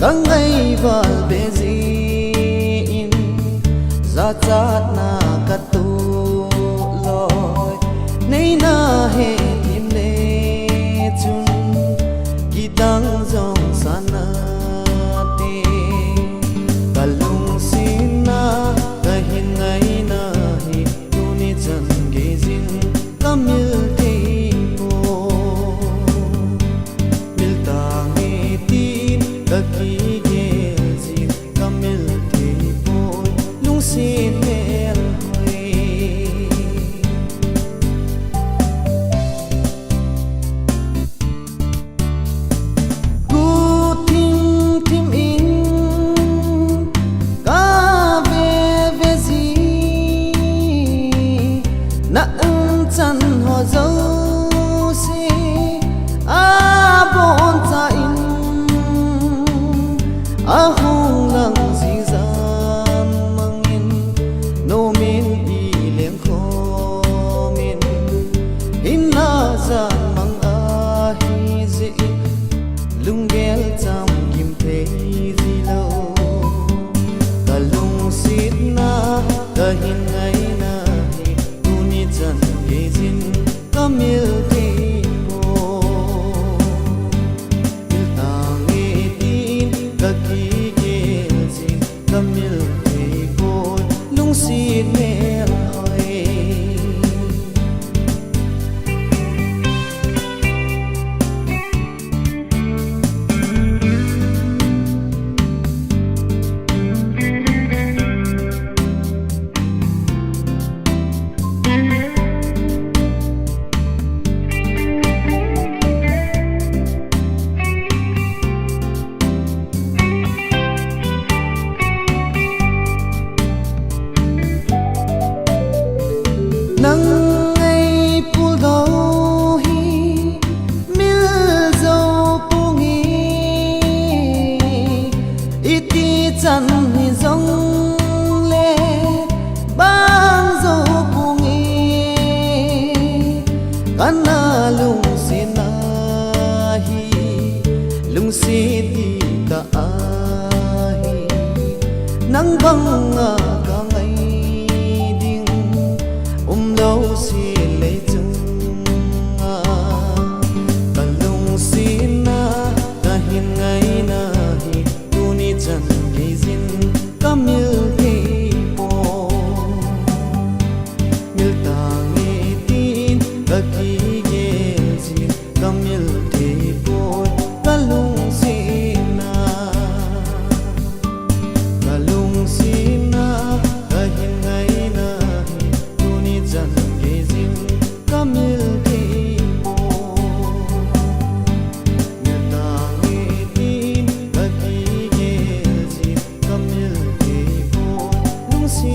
Gang ngay val be zin za chat na katu loi nei na he tim le chun ki dang jong sana te kalung sin na kahin ngai na hi tu ni chan ge jin kamil te po mil ta nge tin ka ki ge jin kamil te po lung sin mel hoi gu thim thim in ka ve ve zi na chan ho zo si a bon cha in a hung lang zi zan mang in no min i leng kho min in na zan mang a hi zi lung gel cham kim the zi lo ka lung sit na ka hin ngai na hi tu ni chan ge jin ka mil te po mil ta nge tin ka ki ge jin ka mil te po lung sit mel hoi nang ai pul do hi mil zo pungi iti chan hi zong le bang zo pungi kana lung sina hi lung si ti ka ahi nang bang a ka ngai đâu si lấy chung a ta lung si na ta hin ngai na hi tu ni chan ke jin kamil te po mil ta nge tin ka ki ge jin kamil te po ta lung si na ta lung si na ta hin ngai na hi tu ni chan ke jin kamil te po mil ta nge tin ka ki ge jin kamil te po lung si